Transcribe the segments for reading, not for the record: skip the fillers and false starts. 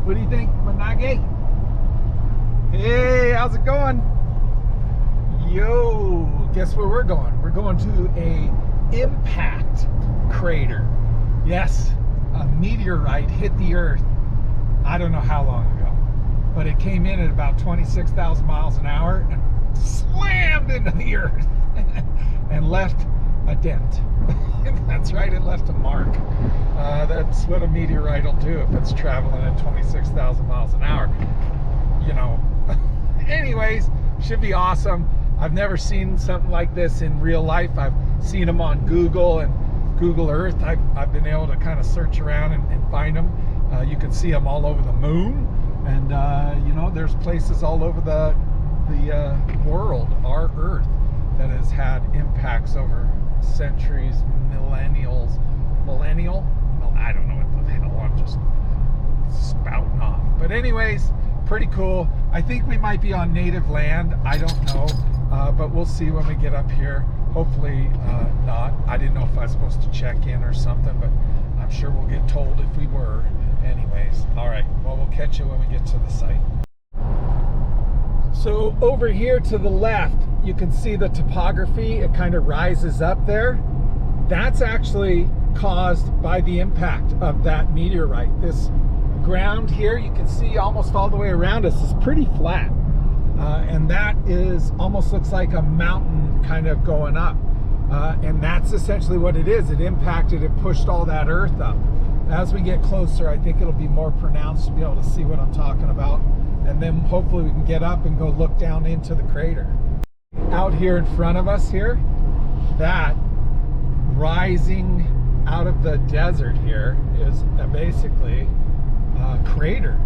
What do you think, Manage? Hey, how's it going? Yo, guess where we're going? We're going to a impact crater. Yes, a meteorite hit the Earth. I don't know how long ago, but it came in at about 26,000 miles an hour and slammed into the Earth and left a dent. That's right, it left a mark. That's what a meteorite will do if it's traveling at 26,000 miles an hour. You know, anyways, should be awesome. I've never seen something like this in real life. I've seen them on Google and Google Earth. I've been able to kind of search around and find them. You can see them all over the moon, and you know, there's places all over the world, our Earth, that has had impacts over centuries, millennial? I don't know what the hell, I'm just spouting off. But anyways, pretty cool. I think we might be on native land. I don't know, but we'll see when we get up here. Hopefully not. I didn't know if I was supposed to check in or something, but I'm sure we'll get told if we were. Anyways, all right, well, we'll catch you when we get to the site. So over here to the left, you can see the topography. It kind of rises up there. That's actually caused by the impact of that meteorite. This ground here, you can see almost all the way around us, is pretty flat. And that is almost looks like a mountain kind of going up. And that's essentially what it is. It impacted, it pushed all that earth up. As we get closer, I think it'll be more pronounced to be able to see what I'm talking about. And then hopefully we can get up and go look down into the crater. Out here in front of us here, that rising out of the desert here is basically a crater.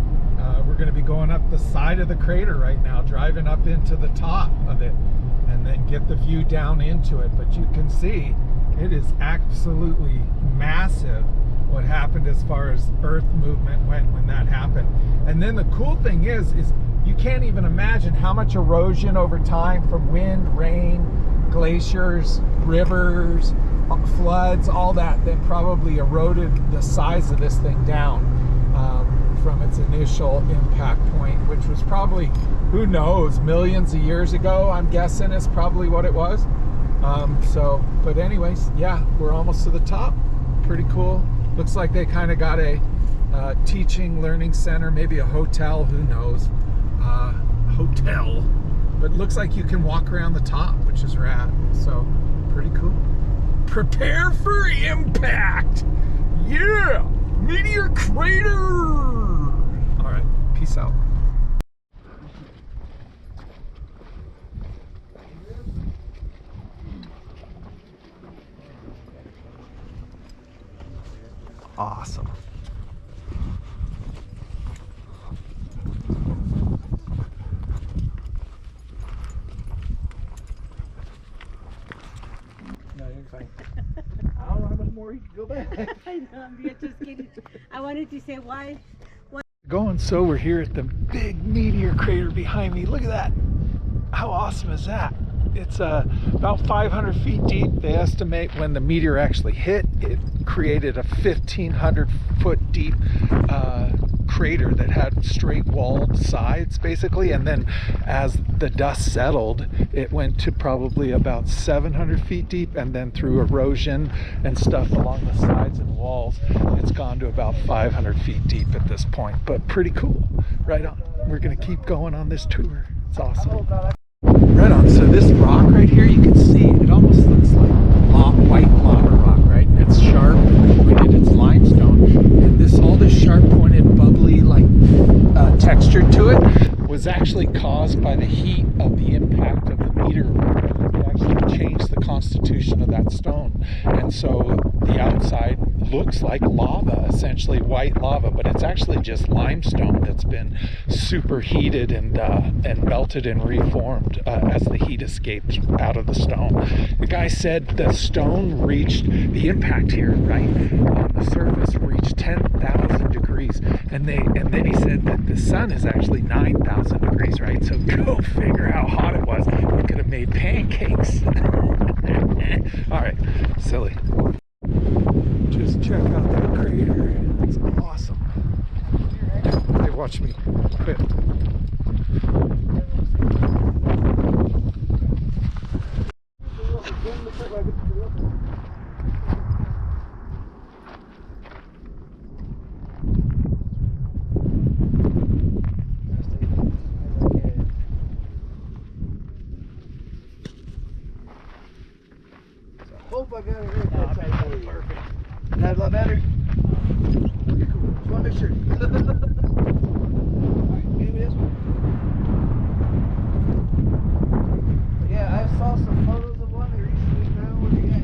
We're going to be going up the side of the crater right now, driving up into the top of it, and then get the view down into it. But you can see it is absolutely massive what happened as far as earth movement went when that happened. And then the cool thing is you can't even imagine how much erosion over time from wind, rain, glaciers, rivers, floods, all that probably eroded the size of this thing down from its initial impact point, which was probably, who knows, millions of years ago, I'm guessing is probably what it was. But anyways, yeah, we're almost to the top. Pretty cool. Looks like they kind of got a teaching, learning center, maybe a hotel, who knows, hotel. But it looks like you can walk around the top, which is rad. So, pretty cool. Prepare for impact! Yeah! Meteor crater! Alright, peace out. Awesome. No, you're fine. I don't know how much more you can go back. I know, I'm just kidding. I wanted to say why. Going, so we're here at the big meteor crater behind me. Look at that. How awesome is that? It's about 500 feet deep. They estimate when the meteor actually hit, it created a 1,500 foot deep crater that had straight walled sides basically, and then as the dust settled, it went to probably about 700 feet deep, and then through erosion and stuff along the sides and walls, it's gone to about 500 feet deep at this point. But pretty cool. Right on. We're gonna keep going on this tour. It's awesome. Right on. So this rock right here, you can see it almost looks like white lava rock, right? And it's sharp and pointed. It's limestone, and all this sharp pointed bubbly like texture to it was actually caused by the heat of the impact of the meteorite. It actually changed the constitution of that stone, and so the outside looks like lava, essentially white lava, but it's actually just limestone that's been superheated and melted and reformed as the heat escaped out of the stone. The guy said the stone reached the impact here, right on the surface, reached 10,000 degrees, and then he said that the sun is actually 9,000 degrees, right? So go figure how hot it was. It could have made pancakes. All right, silly. Just check out that crater. It's awesome. Hey, what? watch me quit. Hope I got it right that time. Perfect. That a lot better? Okay, cool. Just want to make sure. Alright, maybe this one. But yeah, I saw some photos of one they recently found where they got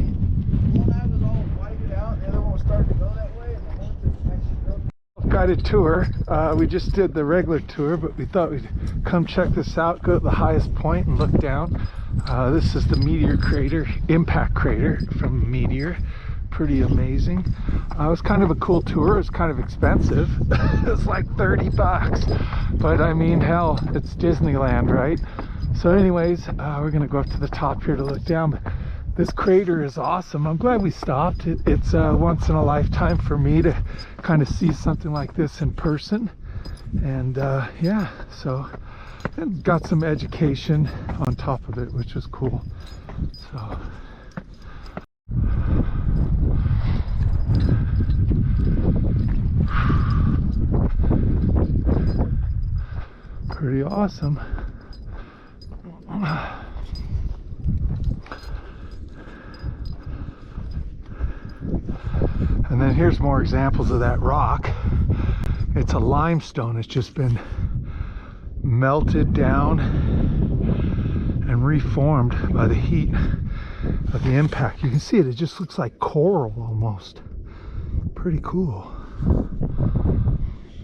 one eye was all whited out, the other one was starting to go that way, and the one that actually go. Guided tour. We just did the regular tour, but we thought we'd come check this out, go to the highest point and look down. This is the Meteor crater, impact crater from Meteor. Pretty amazing. It was kind of a cool tour. It was kind of expensive. It was like 30 bucks. But I mean, hell, it's Disneyland, right? So anyways, we're gonna go up to the top here to look down. But this crater is awesome. I'm glad we stopped. It's once in a lifetime for me to kind of see something like this in person. And yeah, so and got some education on top of it, which is cool. So pretty awesome. And then here's more examples of that rock. It's a limestone. It's just been melted down and reformed by the heat of the impact. You can see it. It just looks like coral almost. Pretty cool.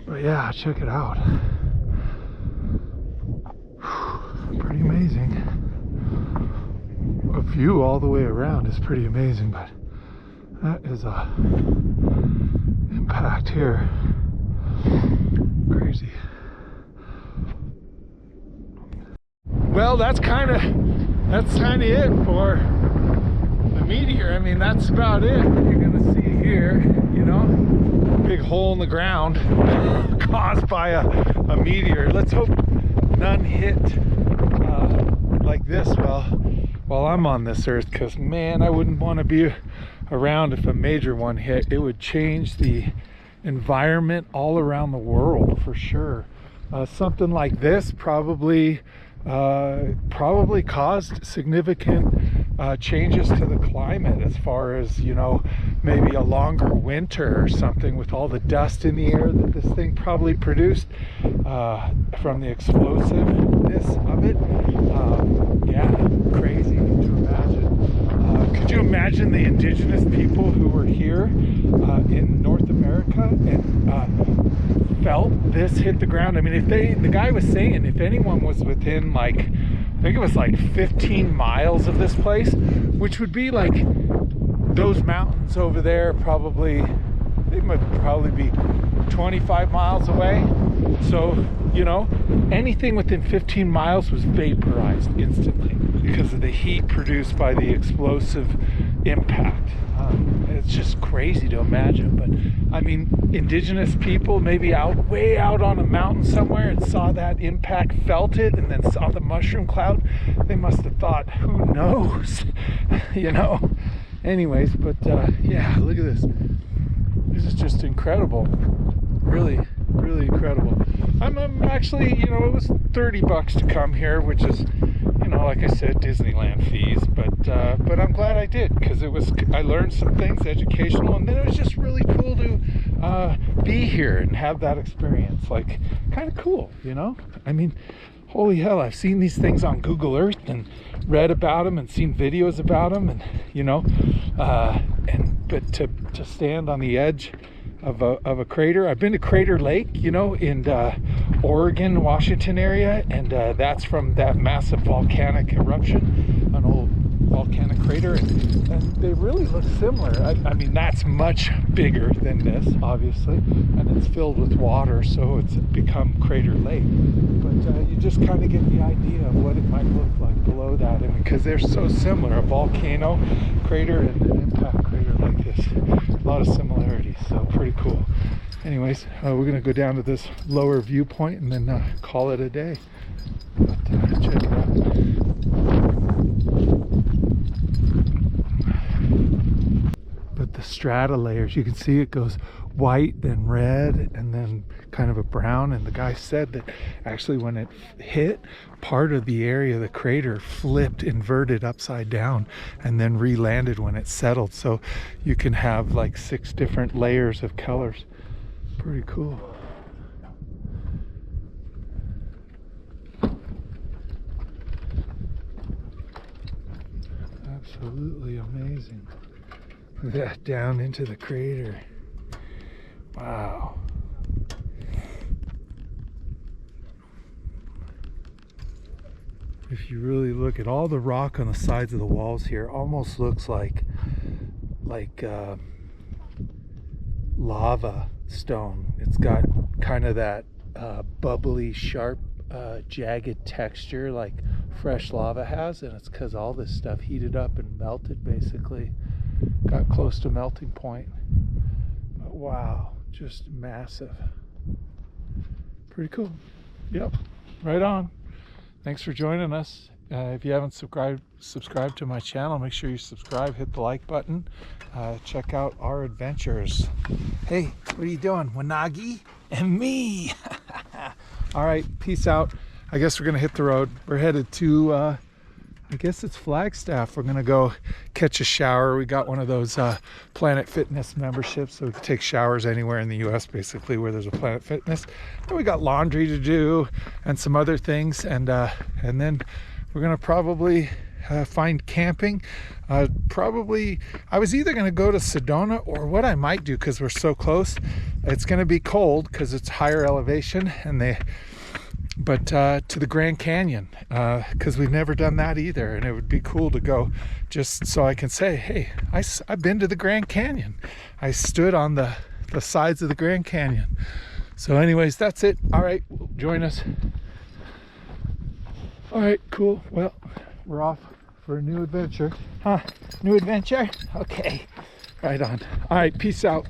But yeah, check it out. Pretty amazing. A view all the way around is pretty amazing, but that is a impact here. Crazy. Well, that's kind of it for the Meteor. I mean, that's about it. You're gonna see here, you know, big hole in the ground caused by a meteor. Let's hope none hit like this while I'm on this earth, because man, I wouldn't want to be around if a major one hit. It would change the environment all around the world for sure. Something like this probably caused significant changes to the climate, as far as, you know, maybe a longer winter or something, with all the dust in the air that this thing probably produced from the explosiveness of it. Yeah, crazy to imagine. Could you imagine the indigenous people who were here in North America and felt this hit the ground? I mean, the guy was saying if anyone was within, like, I think it was like 15 miles of this place, which would be like those mountains over there, they might probably be 25 miles away. So, you know, anything within 15 miles was vaporized instantly because of the heat produced by the explosive impact. It's just crazy to imagine. But I mean, indigenous people maybe way out on a mountain somewhere and saw that impact, felt it, and then saw the mushroom cloud. They must have thought, who knows? You know. Anyways, but yeah, look at this. This is just incredible. Really, really incredible. I'm actually, you know, it was 30 bucks to come here, which is, you know, like I said, Disneyland fees, but I'm glad I did, because I learned some things, educational, and then it was just really cool to be here and have that experience. Like, kind of cool, you know? I mean, holy hell, I've seen these things on Google Earth and read about them and seen videos about them, and, you know, but to stand on the edge of a crater. I've been to Crater Lake, you know, in Oregon, Washington area, and that's from that massive volcanic eruption, an old volcanic crater, and they really look similar. I mean, that's much bigger than this, obviously, and it's filled with water, so it's become Crater Lake. But you just kind of get the idea of what it might look like below that, I mean, because they're so similar, a volcano crater and an impact crater like this. A lot of similarities, so pretty cool. anyways, we're gonna go down to this lower viewpoint and then call it a day. But check it out. But the strata layers, you can see it goes white, then red, and then kind of a brown. And the guy said that actually when it hit, part of the area of the crater flipped, inverted upside down, and then re-landed when it settled. So you can have like 6 different layers of colors. Pretty cool. Absolutely amazing. Look at that, down into the crater. Wow. If you really look at all the rock on the sides of the walls here, almost looks like lava stone. It's got kind of that bubbly, sharp, jagged texture like fresh lava has, and it's because all this stuff heated up and melted, basically. Got close to melting point. But wow, just massive. Pretty cool. Yep, right on. Thanks for joining us. If you haven't subscribed to my channel, make sure you subscribe, hit the like button. Check out our adventures. Hey, what are you doing? Wanagi and me. All right, peace out. I guess we're gonna hit the road. We're headed to, I guess it's Flagstaff. We're gonna go catch a shower. We got one of those Planet Fitness memberships, so we can take showers anywhere in the US, basically, where there's a Planet Fitness. And we got laundry to do and some other things, and then we're gonna probably find camping. I was either gonna go to Sedona, or what I might do, because we're so close, it's gonna be cold because it's higher elevation, but to the Grand Canyon, because we've never done that either, and it would be cool to go just so I can say, hey, I've been to the Grand Canyon. I stood on the sides of the Grand Canyon. So anyways, that's it. All right, join us. All right, cool. Well, we're off for a new adventure. Huh? New adventure? Okay, right on. All right, peace out.